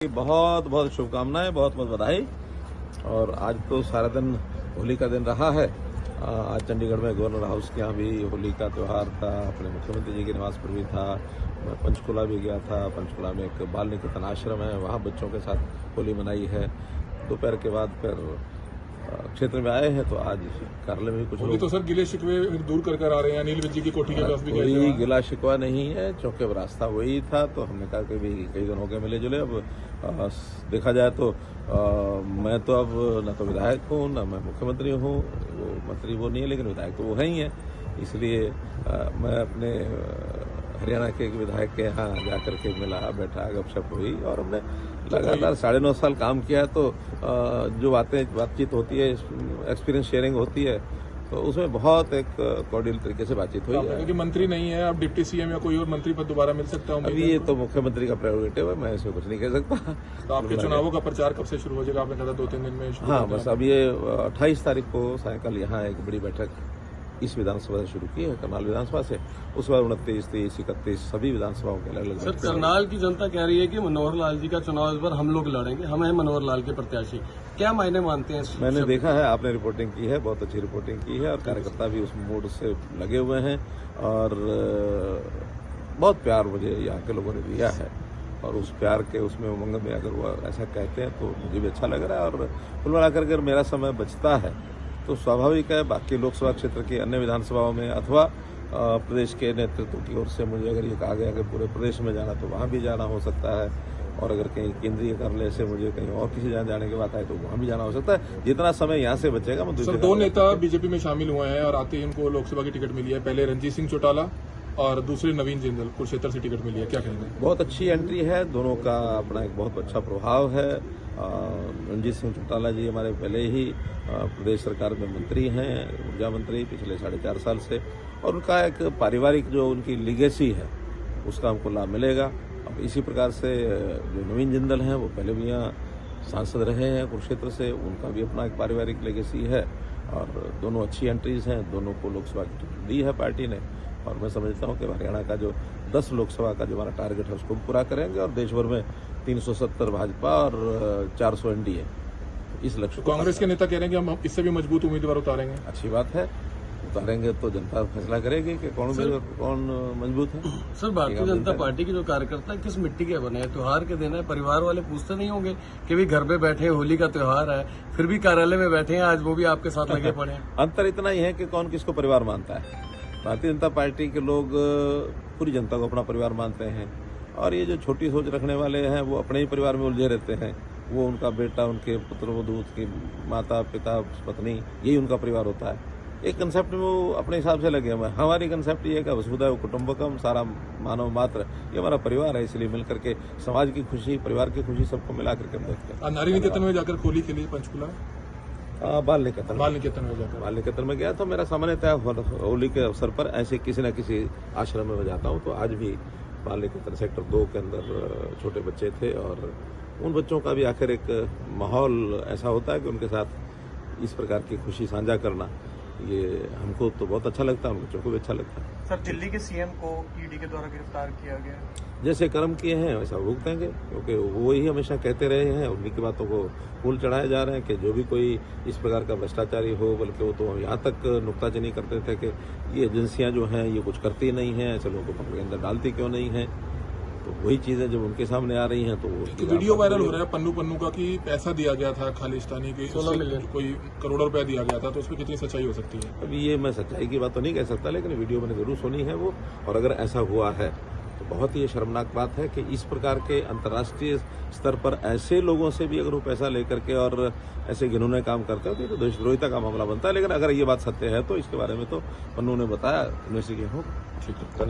बहुत बहुत शुभकामनाएं, बहुत बहुत बधाई। और आज तो सारा दिन होली का दिन रहा है। आज चंडीगढ़ में गवर्नर हाउस के यहाँ भी होली का त्यौहार था, अपने मुख्यमंत्री जी के निवास पर भी था। मैं पंचकुला भी गया था। पंचकुला में एक बाल निकेतन आश्रम है, वहाँ बच्चों के साथ होली मनाई है। दोपहर के बाद फिर क्षेत्र में आए हैं, तो आज कार्यालय में कुछ तो सर गिले शिकवे दूर कर आ रहे हैं। अनिल विज जी की कोठी के पास भी कोई गिला शिकवा नहीं है, चौके पर रास्ता वही था। तो हमने कहा कि भी कई दिन हो गए मिले जुले। अब देखा जाए तो मैं तो अब न तो विधायक हूँ, न मैं मुख्यमंत्री हूँ। वो मंत्री वो नहीं है, लेकिन विधायक तो वो है ही है। इसलिए मैं अपने हरियाणा के एक विधायक के यहाँ जाकर के मिला, बैठा, गपशप हुई और हमने लगातार 9.5 साल काम किया। तो जो बातचीत होती है, एक्सपीरियंस शेयरिंग होती है, तो उसमें बहुत एक कॉर्डियल तरीके से बातचीत हुई है। क्योंकि मंत्री नहीं है, अब डिप्टी सीएम या कोई और मंत्री पद दोबारा मिल सकता है। अभी ये तो मुख्यमंत्री का प्रेरोगेटिव है, मैं इसमें कुछ नहीं कह सकता। तो आपके चुनावों का प्रचार कब से शुरू हो जाएगा? आपने कहा 2-3 दिन में। हाँ, बस अब ये 28 तारीख को सायंकाल यहाँ एक बड़ी बैठक इस विधानसभा से शुरू की है, करनाल विधानसभा से। उसके बाद 29, 30, 31 सभी विधानसभाओं के अलग अलग। सर, करनाल की जनता कह रही है कि मनोहर लाल जी का चुनाव इस बार हम लोग लड़ेंगे, हम हैं मनोहर लाल के प्रत्याशी। क्या मायने मानते हैं? मैंने देखा है, आपने रिपोर्टिंग की है, बहुत अच्छी रिपोर्टिंग की है, और कार्यकर्ता भी उस मूड से लगे हुए हैं। और बहुत प्यार मुझे यहाँ के लोगों ने दिया है, और उस प्यार के उसमें उमंग में अगर वो ऐसा कहते हैं तो मुझे भी अच्छा लग रहा है। और कुल मिलाकर अगर मेरा समय बचता है तो स्वाभाविक है बाकी लोकसभा क्षेत्र की अन्य विधानसभाओं में अथवा प्रदेश के नेतृत्व की ओर से मुझे अगर ये कहा गया कि पूरे प्रदेश में जाना, तो वहाँ भी जाना हो सकता है। और अगर कहीं केंद्रीय कार्यालय से मुझे कहीं और किसी जगह जाने की बात है तो वहाँ भी जाना हो सकता है। जितना समय यहाँ से बचेगा मैं सर, 2 नेता बीजेपी में शामिल हुए हैं और आते ही उनको लोकसभा की टिकट मिली है। पहले रणजीत सिंह चौटाला और दूसरे नवीन जिंदल, कुरुक्षेत्र से टिकट मिली है। क्या कहना है? बहुत अच्छी एंट्री है, दोनों का अपना एक बहुत अच्छा प्रभाव है। रणजीत सिंह चौटाला जी हमारे पहले ही प्रदेश सरकार में मंत्री हैं, ऊर्जा मंत्री पिछले 4.5 साल से, और उनका एक पारिवारिक जो उनकी लीगेसी है उसका हमको लाभ मिलेगा। अब इसी प्रकार से जो नवीन जिंदल हैं वो पहले भी यहाँ सांसद रहे हैं कुरुक्षेत्र से, उनका भी अपना एक पारिवारिक लेगेसी है। और दोनों अच्छी एंट्रीज हैं, दोनों को लोकसभा की टिकट दी है पार्टी ने। और मैं समझता हूं कि हरियाणा का जो 10 लोकसभा का जो हमारा टारगेट है उसको पूरा करेंगे, और देश भर में 370 भाजपा और 400 एनडीए, इस लक्ष्य को। कांग्रेस के नेता कह रहे हैं कि हम इससे भी मजबूत उम्मीदवार उतारेंगे। अच्छी बात है, उतारेंगे तो जनता फैसला करेगी कि कौन मजबूत है। सर, भारतीय जनता पार्टी के जो कार्यकर्ता किस मिट्टी के बने हैं? त्योहार के दिन है, परिवार वाले पूछते नहीं होंगे कि भी घर पे बैठे, होली का त्योहार है, फिर भी कार्यालय में बैठे हैं, आज वो भी आपके साथ लगे पड़े हैं। अंतर इतना ही है कि कौन किसको परिवार मानता है। भारतीय जनता पार्टी के लोग पूरी जनता को अपना परिवार मानते हैं, और ये जो छोटी सोच रखने वाले हैं वो अपने ही परिवार में उलझे रहते हैं। वो उनका बेटा, उनके पुत्र वधू, उसकी माता पिता, पत्नी, यही उनका परिवार होता है। एक कंसेप्ट में वो अपने हिसाब से लगे हुए हैं। हमारी कंसेप्ट ये है कि वसुधैव कुटुंबकम, सारा मानव मात्र ये हमारा परिवार है। इसलिए मिलकर के समाज की खुशी, परिवार की खुशी सबको मिला करके हम देखते हैं। नारी निकेतन में जाकर होली खेली पंचकुला, बाल निकेतन में निकेतन में गया। तो मेरा सामान्यतः होली के अवसर पर ऐसे किसी न किसी आश्रम में जाता हूँ। तो आज भी बाल निकेतन सेक्टर 2 के अंदर छोटे बच्चे थे, और उन बच्चों का भी आखिर एक माहौल ऐसा होता है कि उनके साथ इस प्रकार की खुशी साझा करना, ये हमको तो बहुत अच्छा लगता है, उन बच्चों को भी अच्छा लगता है। सर, दिल्ली के सीएम को ईडी के द्वारा गिरफ्तार किया गया। जैसे कर्म किए हैं वैसा भुगतेंगे, क्योंकि वो ही हमेशा कहते रहे हैं, उन्हीं की बातों को फूल चढ़ाए जा रहे हैं कि जो भी कोई इस प्रकार का भ्रष्टाचारी हो, बल्कि वो तो यहाँ तक नुक्ताचीनी करते थे कि ये एजेंसियां जो हैं ये कुछ करती नहीं हैं, ऐसे लोगों को पकड़ के अंदर डालती क्यों नहीं है। तो वही चीजें जब उनके सामने आ रही हैं तो वो वीडियो वायरल हो रहा है पन्नू का कि पैसा दिया गया था खालिस्तानी के, 16 मिलियन कोई करोड़ों रुपया दिया गया था। तो उसमें कितनी सच्चाई हो सकती है? अभी ये मैं सच्चाई की बात तो नहीं कह सकता, लेकिन वीडियो मैंने जरूर सुनी है वो। और अगर ऐसा हुआ है तो बहुत ही शर्मनाक बात है कि इस प्रकार के अंतर्राष्ट्रीय स्तर पर ऐसे लोगों से भी अगर वो पैसा लेकर के और ऐसे घिनौने काम करते हो तो ये तो देशद्रोहिता का मामला बनता है। लेकिन अगर ये बात सत्य है तो इसके बारे में तो पन्नू ने बताया, इन्वेस्टिगेशन हो। ठीक है।